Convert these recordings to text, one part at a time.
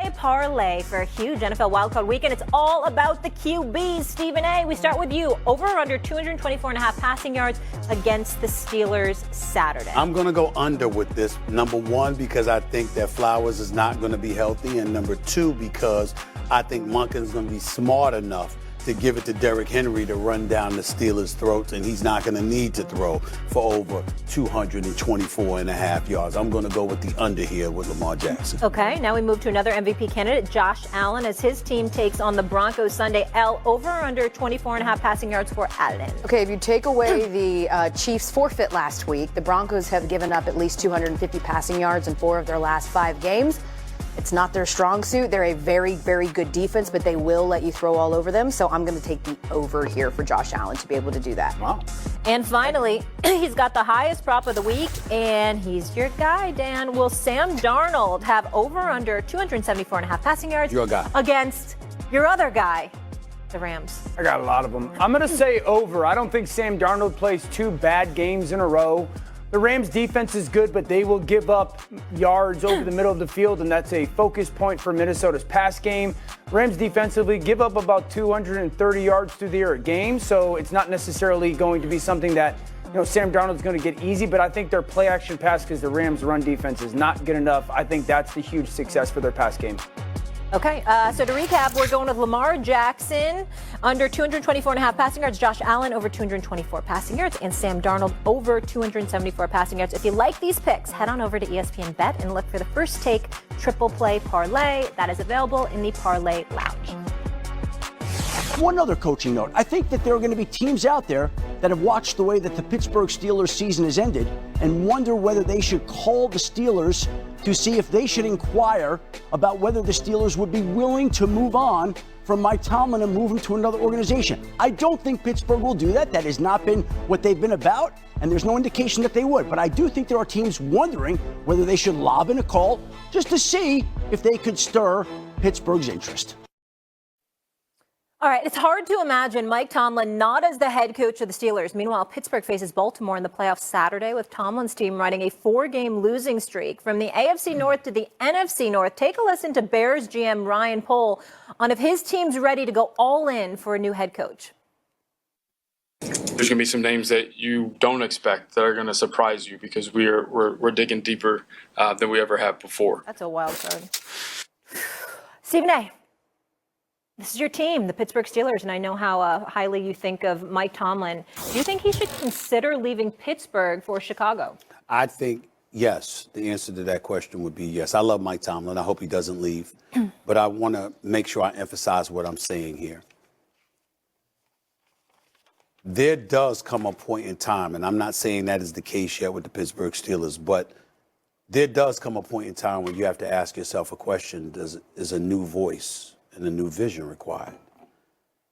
play parlay for a huge NFL wildcard weekend. It's all about the QBs. Stephen A., we start with you. Over or under 224.5 passing yards against the Steelers Saturday? I'm going to go under with this. Number one, because I think that Flowers is not going to be healthy. And number two, because I think Monken's going to be smart enough to give it to Derrick Henry to run down the Steelers' throats, and he's not going to need to throw for over 224.5 yards. I'm going to go with the under here with Lamar Jackson. Okay, now we move to another MVP candidate, Josh Allen, as his team takes on the Broncos Sunday. L, over or under 24.5 passing yards for Allen? Okay, if you take away the Chiefs' forfeit last week, the Broncos have given up at least 250 passing yards in 4 of their last 5 games. It's not their strong suit. They're a very, very good defense, but they will let you throw all over them. So I'm going to take the over here for Josh Allen to be able to do that. Wow. And finally, he's got the highest prop of the week, and he's your guy, Dan. Will Sam Darnold have over or under 274.5 passing yards Your guy. against your other guy, the Rams? I got a lot of them. I'm going to say over. I don't think Sam Darnold plays 2 bad games in a row. The Rams' defense is good, but they will give up yards over the middle of the field, and that's a focus point for Minnesota's pass game. Rams defensively give up about 230 yards through the air a game, so it's not necessarily going to be something that Sam Darnold's going to get easy, but I think their play-action pass, because the Rams' run defense is not good enough, I think that's the huge success for their pass game. Okay, so to recap, we're going with Lamar Jackson under 224.5 passing yards, Josh Allen over 224 passing yards, and Sam Darnold over 274 passing yards. If you like these picks, head on over to ESPN Bet and look for the First Take Triple Play Parlay. That is available in the Parlay Lounge. One other coaching note. I think that there are going to be teams out there that have watched the way that the Pittsburgh Steelers season has ended and wonder whether they should call the Steelers to see if they should inquire about whether the Steelers would be willing to move on from Mike Tomlin and move him to another organization. I don't think Pittsburgh will do that. That has not been what they've been about, and there's no indication that they would. But I do think there are teams wondering whether they should lob in a call just to see if they could stir Pittsburgh's interest. All right, it's hard to imagine Mike Tomlin not as the head coach of the Steelers. Meanwhile, Pittsburgh faces Baltimore in the playoffs Saturday, with Tomlin's team riding a 4-game losing streak. From the AFC North to the NFC North, take a listen to Bears GM Ryan Pohl on if his team's ready to go all in for a new head coach. There's going to be some names that you don't expect that are going to surprise you, because we're digging deeper than we ever have before. That's a wild card. Stephen A., this is your team, the Pittsburgh Steelers, and I know how highly you think of Mike Tomlin. Do you think he should consider leaving Pittsburgh for Chicago? I think, yes. The answer to that question would be yes. I love Mike Tomlin. I hope he doesn't leave. But I want to make sure I emphasize what I'm saying here. There does come a point in time, and I'm not saying that is the case yet with the Pittsburgh Steelers, but there does come a point in time when you have to ask yourself a question: is a new voice and a new vision required?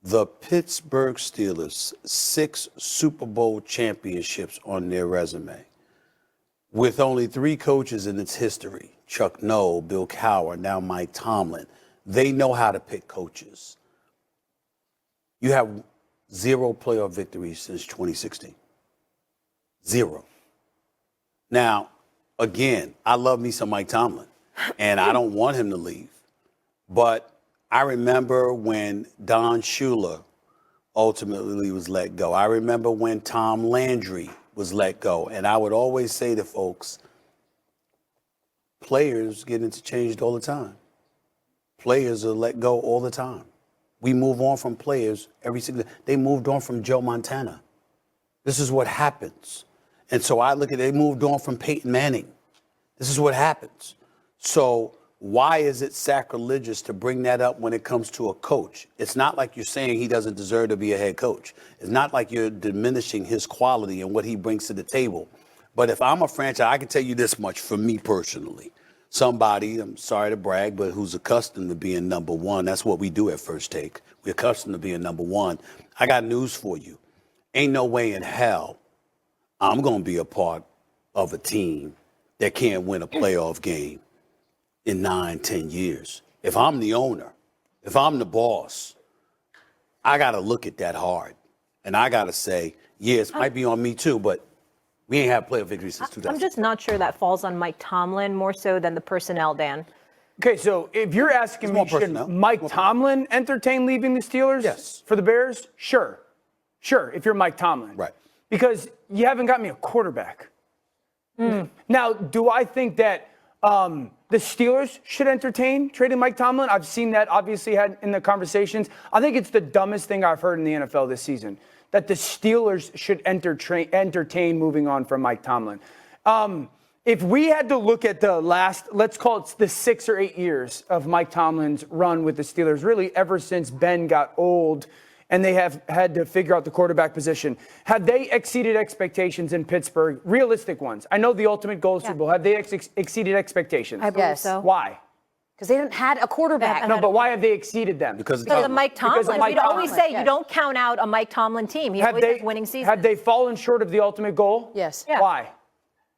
The Pittsburgh Steelers, 6 Super Bowl championships on their resume, with only 3 coaches in its history: Chuck Noll, Bill Cowher, now Mike Tomlin. They know how to pick coaches. You have 0 playoff victories since 2016. 0. Now, again, I love me some Mike Tomlin, and I don't want him to leave. But I remember when Don Shula ultimately was let go. I remember when Tom Landry was let go. And I would always say to folks, players get interchanged all the time. Players are let go all the time. We move on from players every single day. They moved on from Joe Montana. This is what happens. And so I look at, they moved on from Peyton Manning. This is what happens. So why is it sacrilegious to bring that up when it comes to a coach? It's not like you're saying he doesn't deserve to be a head coach. It's not like you're diminishing his quality and what he brings to the table. But if I'm a franchise, I can tell you this much for me personally. Somebody, I'm sorry to brag, but who's accustomed to being number one. That's what we do at First Take. We're accustomed to being number one. I got news for you. Ain't no way in hell I'm going to be a part of a team that can't win a playoff game in 9-10 years. If I'm the owner, if I'm the boss, I got to look at that hard. And I got to say, yeah, it might be on me too, but we ain't had playoff victory since 2000. I'm just not sure that falls on Mike Tomlin more so than the personnel, Dan. Okay, so if you're asking me, should Mike Tomlin entertain leaving the Steelers Yes. for the Bears? Sure. Sure, if you're Mike Tomlin. Right. Because you haven't got me a quarterback. Now, do I think that the Steelers should entertain trading Mike Tomlin? I've seen that obviously had in the conversations. I think it's the dumbest thing I've heard in the NFL this season, that the Steelers should entertain moving on from Mike Tomlin. If we had to look at the last, let's call it the 6 or 8 years of Mike Tomlin's run with the Steelers, really ever since Ben got old and they have had to figure out the quarterback position, have they exceeded expectations in Pittsburgh, realistic ones? I know the ultimate goal is Super Bowl. Have they exceeded expectations? I believe so. Why? Because they didn't had a quarterback. No, but why have they exceeded them? Because of Mike Tomlin. Mike We'd always Tomlin. say you don't count out a Mike Tomlin team. He always has winning seasons. Have they fallen short of the ultimate goal? Yes. Yeah. Why?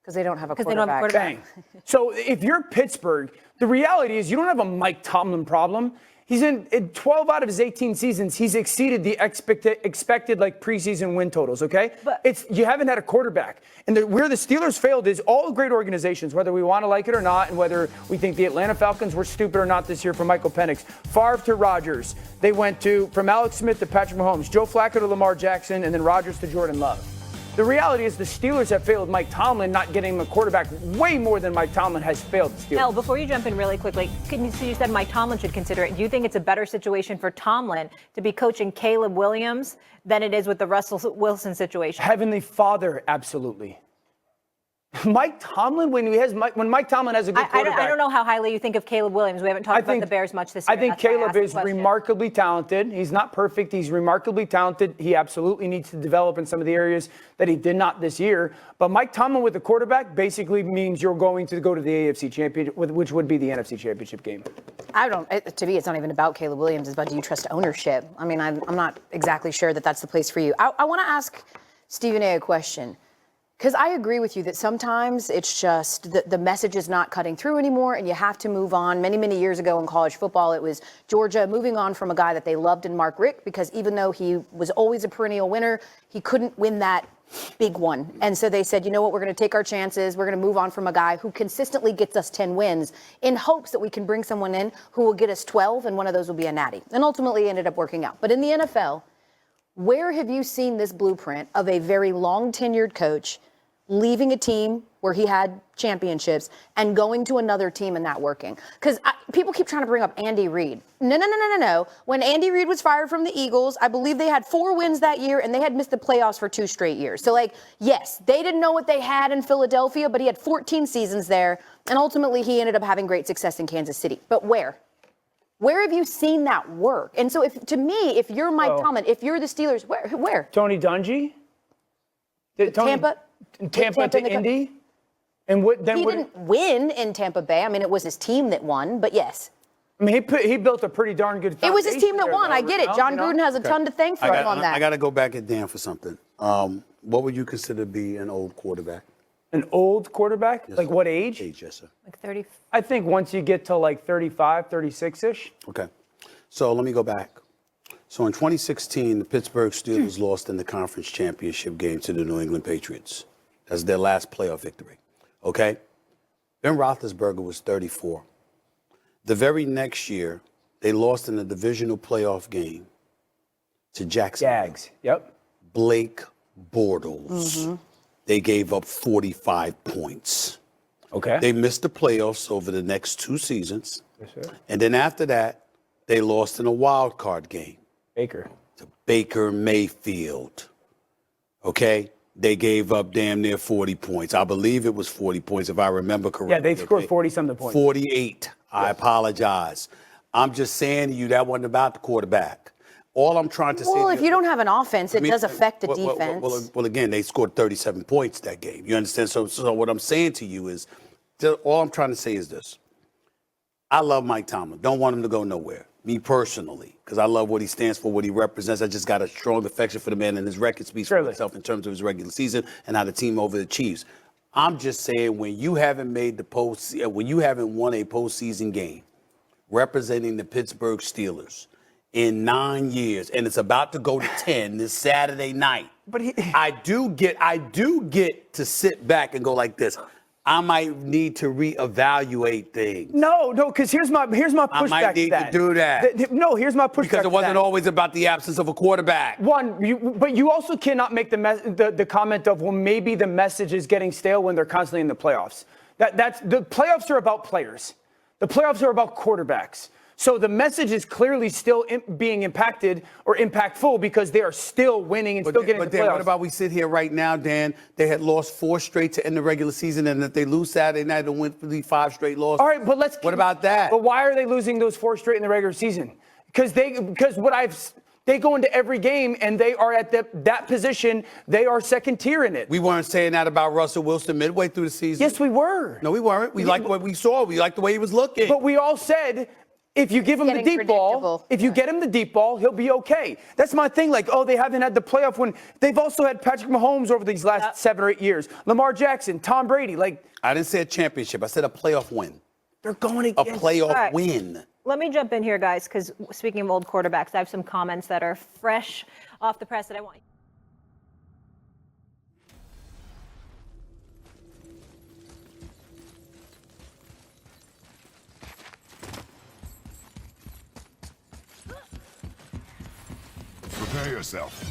Because they don't have a Because quarterback. they don't have a quarterback. Bang. So if you're Pittsburgh, the reality is you don't have a Mike Tomlin problem. He's in 12 out of his 18 seasons, he's exceeded the expected like preseason win totals, okay? But you haven't had a quarterback. And where the Steelers failed is all great organizations, whether we want to like it or not, and whether we think the Atlanta Falcons were stupid or not this year for Michael Penix. Favre to Rodgers. They went from Alex Smith to Patrick Mahomes, Joe Flacco to Lamar Jackson, and then Rodgers to Jordan Love. The reality is the Steelers have failed Mike Tomlin, not getting him a quarterback way more than Mike Tomlin has failed the Steelers. Mel, before you jump in really quickly, you said Mike Tomlin should consider it. Do you think it's a better situation for Tomlin to be coaching Caleb Williams than it is with the Russell Wilson situation? Heavenly Father, absolutely. Mike Tomlin, when Mike Tomlin has a good quarterback. I don't know how highly you think of Caleb Williams. We haven't talked about the Bears much this year. I think Caleb is remarkably talented. He's not perfect. He's remarkably talented. He absolutely needs to develop in some of the areas that he did not this year. But Mike Tomlin with the quarterback basically means you're going to go to the AFC Championship, which would be the NFC Championship game. To me, it's not even about Caleb Williams. It's about, do you trust ownership? I mean, I'm not exactly sure that that's the place for you. I want to ask Stephen A. a question. Because I agree with you that sometimes it's just the message is not cutting through anymore and you have to move on. Many, many years ago in college football, it was Georgia moving on from a guy that they loved in Mark Richt, because even though he was always a perennial winner, he couldn't win that big one. And so they said, you know what, we're going to take our chances. We're going to move on from a guy who consistently gets us 10 wins in hopes that we can bring someone in who will get us 12 and one of those will be a natty. And ultimately it ended up working out. But in the NFL, where have you seen this blueprint of a very long tenured coach leaving a team where he had championships and going to another team and not working? Because people keep trying to bring up Andy Reid. No. When Andy Reid was fired from the Eagles, I believe they had 4 wins that year and they had missed the playoffs for 2 straight years. So, yes, they didn't know what they had in Philadelphia, but he had 14 seasons there. And ultimately, he ended up having great success in Kansas City. But where? Where have you seen that work? And so, if you're Mike Tomlin, if you're the Steelers, where? Tony Dungy? Tampa to Indy? And he didn't win in Tampa Bay. I mean, it was his team that won, but yes. I mean, he built a pretty darn good foundation. It was his team that won. I get it. John Gruden has a ton to thank for on that. I got to go back at Dan for something. What would you consider to be an old quarterback? An old quarterback? Yes, like sir. what age? Age, yes, sir. Like 30. I think once you get to like 35, 36-ish. Okay. So let me go back. So in 2016, the Pittsburgh Steelers lost in the conference championship game to the New England Patriots. That's their last playoff victory. Okay? Ben Roethlisberger was 34. The very next year, they lost in the divisional playoff game to Jacksonville. Jags. Yep. Blake Bortles. They gave up 45 points. Okay. They missed the playoffs over the next 2 seasons. Yes, sir. And then after that, they lost in a wild card game Baker. to Baker Mayfield. Okay? They gave up damn near 40 points. I believe it was 40 points, if I remember correctly. Yeah, they scored 40-something points. 48. I apologize. I'm just saying to you that wasn't about the quarterback. All I'm trying to say. Well, if you don't have an offense, it does affect the defense. Well, again, they scored 37 points that game. You understand? So what I'm saying to you is, all I'm trying to say is this. I love Mike Tomlin. Don't want him to go nowhere. Me personally, because I love what he stands for, what he represents. I just got a strong affection for the man, and his record speaks for itself in terms of his regular season and how the team overachieved. I'm just saying, when you haven't made the when you haven't won a postseason game representing the Pittsburgh Steelers in 9 years, and it's about to go to 10 this Saturday night, I do get to sit back and go like this. I might need to reevaluate things. No, because here's my pushback. I might need to do that. No, here's my pushback. Because it wasn't always about the absence of a quarterback. But you also cannot make the comment of, well, maybe the message is getting stale when they're constantly in the playoffs. That's the playoffs are about players. The playoffs are about quarterbacks. So the message is clearly still being impacted or impactful because they are still winning and still getting to the playoffs. But what about we sit here right now, Dan? They had lost 4 straight to end the regular season, and if they lose Saturday night, they'll win 5 straight losses. All right, but what about that? But why are they losing those 4 straight in the regular season? They go into every game and they are at that position. They are second tier in it. We weren't saying that about Russell Wilson midway through the season. Yes, we were. No, we weren't. We liked what we saw. We liked the way he was looking. But we all said, if you give him the deep ball, get him the deep ball, he'll be okay. That's my thing. Like, they haven't had the playoff win. They've also had Patrick Mahomes over these last 7 or 8 years. Lamar Jackson, Tom Brady. I didn't say a championship. I said a playoff win. They're going against a playoff win. Let me jump in here, guys, because speaking of old quarterbacks, I have some comments that are fresh off the press that I want. Prepare yourself.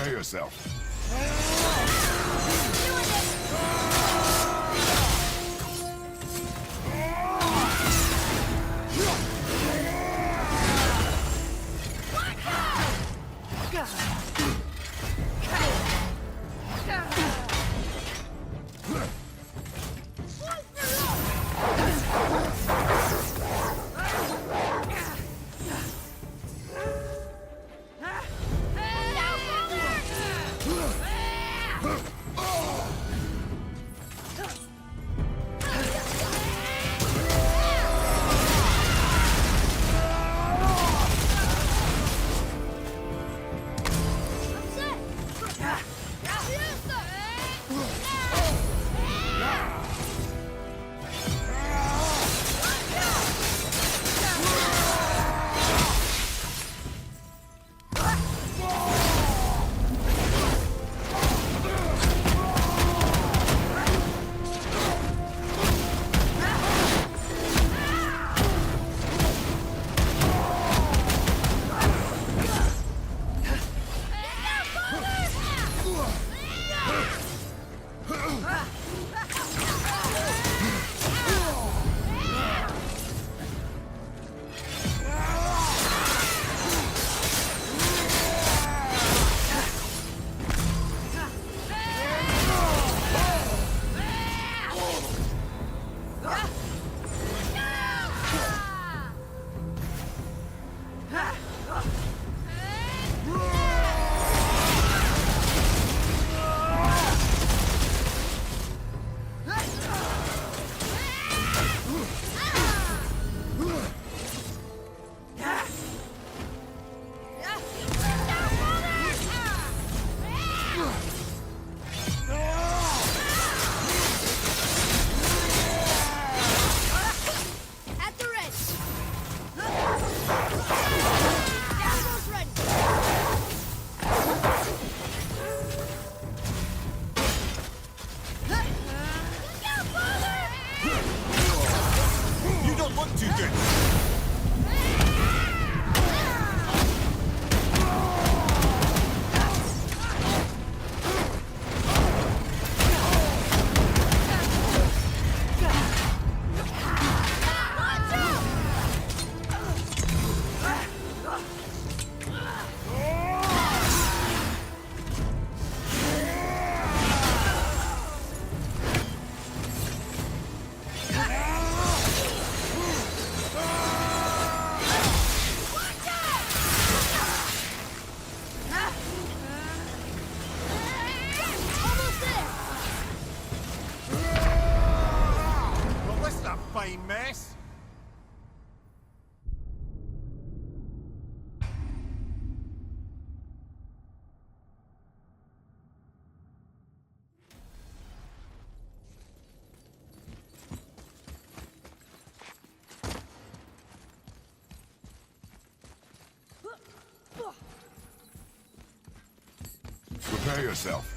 Prepare yourself. Fine mess. Prepare yourself.